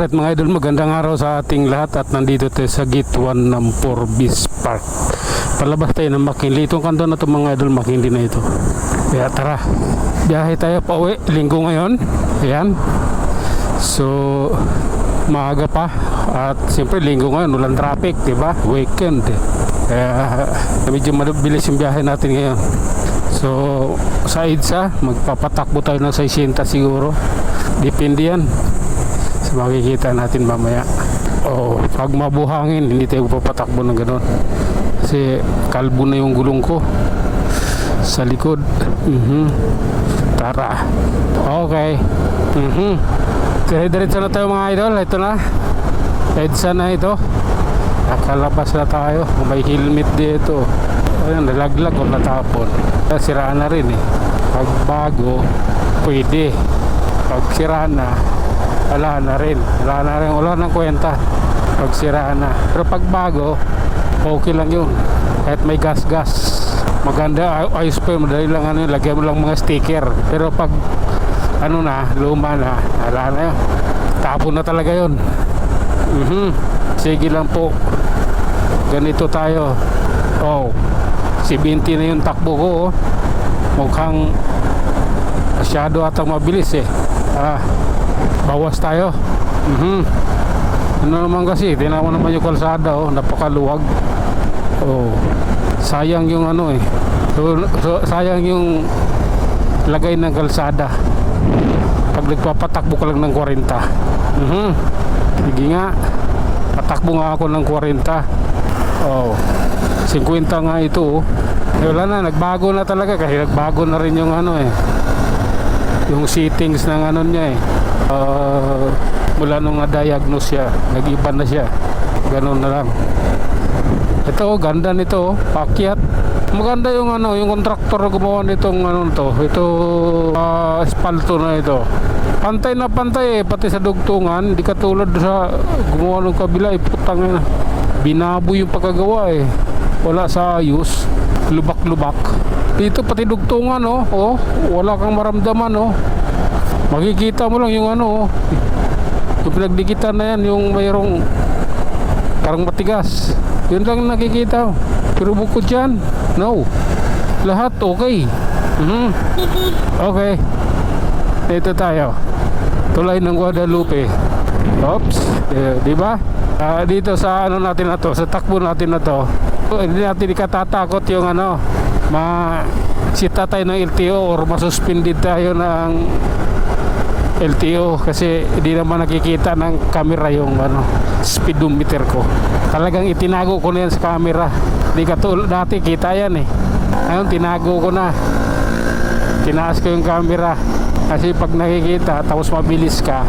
Alright mga idol, magandang araw sa ating lahat at nandito tayo sa Gate 1 ng Forbis Park. Palabas tayo ng McKinley. Itong kanto na ito mga idol, McKinley na ito. Kaya tara, biyahe tayo pa uwi. Linggo ngayon. Ayan. So, maaga pa. At siyempre linggo ngayon, walang traffic, diba? Weekend. Kaya medyo mabilis yung biyahe natin ngayon. So, sa EDSA, magpapatakbo tayo ng 600 siguro. Depende yan. Makikita natin mamaya. Pag mabuhangin hindi tayo papatakbo ng gano'n kasi kalbo na yung gulong ko sa likod. Tara, okay. Diretso na tayo mga idol. Ito na, EDSA na ito. Nakalabas na tayo. May helmet dito. Ayan, nalaglag o natapon. Siraan na rin eh. Pag bago pwede, pag siraan na wala na rin, wala nang kwenta pag siraan na. Pero pag bago, okay lang yun. Kahit may gas maganda, ayos pa yun. Madali lang ano, lagyan mo lang mga sticker. Pero pag ano na, luma na, wala na yun, tapon na talaga yun. Sige lang po, ganito tayo. 70 na yung takbo ko. Mukhang masyado atang mabilis eh. Bawas tayo. Ano naman kasi, tinawa naman yung kalsada, napakaluwag. Sayang yung ano eh. So, sayang yung lagay ng kalsada pag nagpapatakbo ka lang ng 40. Sige nga, patakbo nga ako ng 40. 50 nga ito. Wala na, nagbago na talaga kasi nagbago na rin yung ano eh, yung settings ng ano niya eh. Mula nung na-diagnose siya, nag-iba na siya. Ganun na lang. Ito, ganda nito, pakyat. Maganda yung ano, yung kontraktor na gumawa nitong ano to. Ito, espalto na ito. Pantay na pantay eh, pati sa dugtungan. Di katulad sa gumawa ng kabila, putang na. Binabo yung pagkagawa eh. Wala sa ayos. Lubak-lubak. Dito pati dugtungan wala kang maramdaman makikita mo lang yung ano yung pinagdikitan na yan, yung mayroong parang matigas, yun lang nakikita. Pero bukod dyan, no, lahat okay. Okay, dito tayo, tulay ng Guadalupe. Oops, diba? Dito sa ano natin na to, sa takbo natin na to, hindi natin ikatatakot yung ano, masita tayo ng LTO or masuspended tayo ng LTO kasi hindi naman nakikita ng camera yung ano, speedometer ko. Talagang itinago ko na yan sa camera. Hindi katulad dati, kita yan eh. Ngayon tinago ko na, tinaas ko yung camera kasi pag nakikita tapos mabilis ka,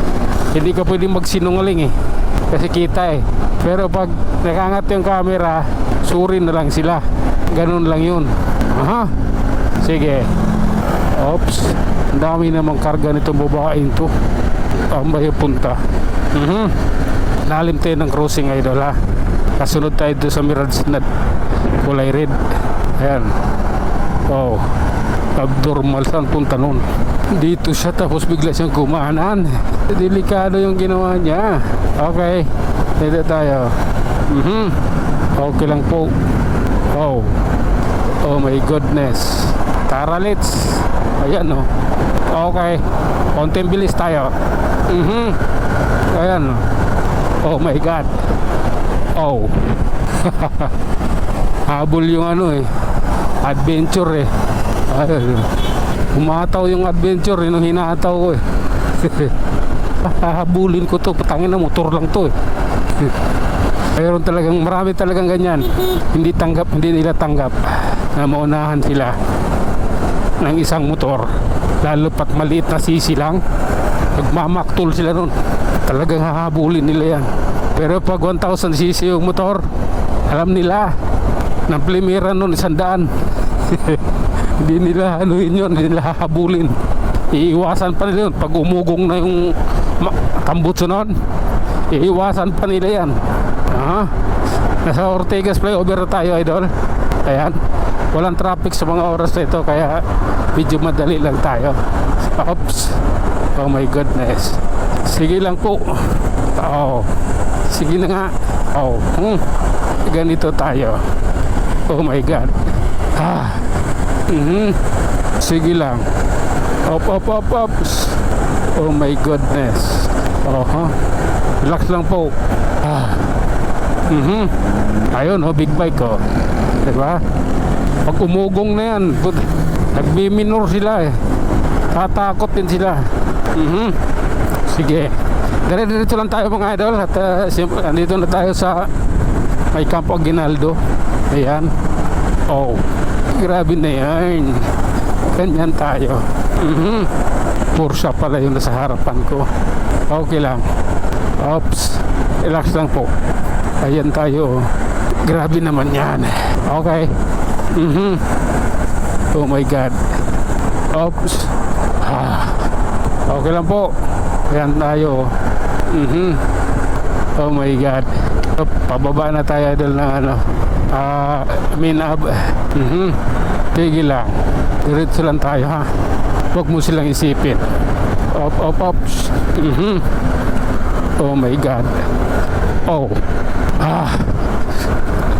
hindi ka pwedeng magsinungaling eh kasi kita eh. Pero pag nakangat yung camera, surin na lang sila. Ganun lang yun. Sige. Oops, ang dami namang karga nitong babaeng to. May punta. Lalim tayo ng crossing idol ha. Kasunod tayo doon sa Mirage na kulay red. Ayan. Abnormal, saan punta nun? Dito siya tapos bigla siyang kumanan. Delikado yung ginawa niya. Okay, dito tayo. Okay lang po. Oh my goodness. Tara, let's. Ayan okay, konting bilis tayo. Ayan oh my god. Habol yung ano eh, adventure eh. Umataw yung adventure eh, nung hinataw ko eh. Hahabulin ko to, patangin na motor lang to eh. Mayroon talagang, marami talagang ganyan. Hindi nila tanggap na maunahan sila ng isang motor, lalo pat maliit na sisi lang. Magmamaktol sila nun, talagang hahabulin nila yan. Pero pag 1,000 cc yung motor, alam nila ng plimira nun 100. Hindi nila anuhin yun, hindi nila hahabulin. Iiwasan pa nila yun. Pag umugong na yung tambutso nun, iiwasan pa nila yan. Nasa Ortigas flyover tayo idol. Ayan, walang traffic sa mga oras na ito, kaya medyo madali lang tayo. Oops, oh my goodness. Sige lang po. Oo. Sige na nga. Oo. Ganito tayo. Oh my God. Sige lang. Up. Oh my goodness. Relax lang po. Ayun, big bike ko. Diba? Pag umugong na yan, nagbiminor sila eh. Tatakot din sila. Sige. Dire-diretso lang tayo mga idol. At andito na tayo sa may Campo Aguinaldo. Ayan. Oh, grabe na yan. Ganyan tayo. Porsche pala yung nasa harapan ko. Okay lang. Oops. Relax lang po. Ayan tayo. Grabe naman yan. Okay. Oh my God. Oops. Okay lang po. Ayan tayo. Oh my God. Pababa na tayo idol ng ano. Minab. Tigil lang. Diretso lang tayo ha. Huwag mo silang isipin. Up. Oh my God. Oh.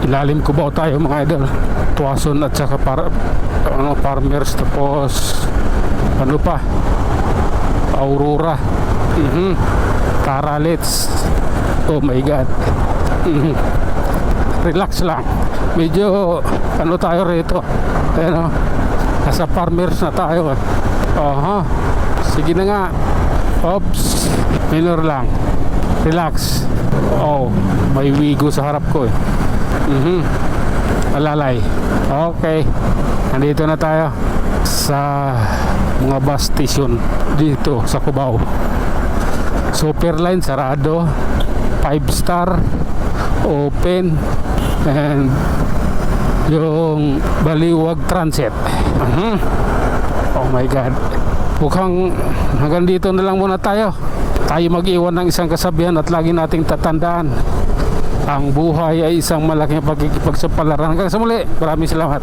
Ilalim ko ba tayo mga idol? Tuason at saka farmers, tapos ano pa? Aurora. Caralets. Oh my God. Relax lang. Medyo ano tayo rito. Ayan o. Nasa farmers na tayo. Sige na nga. Oops. Minor lang. Relax. Oh, may wigo sa harap ko eh. Alalay. Okay. Nandito na tayo sa mga bus station dito sa Cubao. Superline sarado, 5-star open, and yung Baliwag Transit. Oh my God. Mukhang hanggang dito na lang muna tayo. Tayo mag-iwan ng isang kasabihan at lagi nating tatandaan, ang buhay ay isang malaking pagkikipagsapalaran. Hanggang sa muli, maraming salamat.